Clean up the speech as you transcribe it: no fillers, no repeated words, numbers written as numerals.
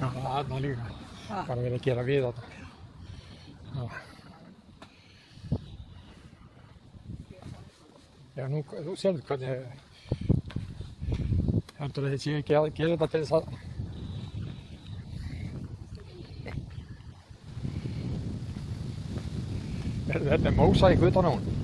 Já, þarna líka. Bara verið að gera við þarna. Já. Já, nú, þú sérðu hvernig heldur að þið séu ekki að gera þetta til þess að þetta mósaík utan á hún.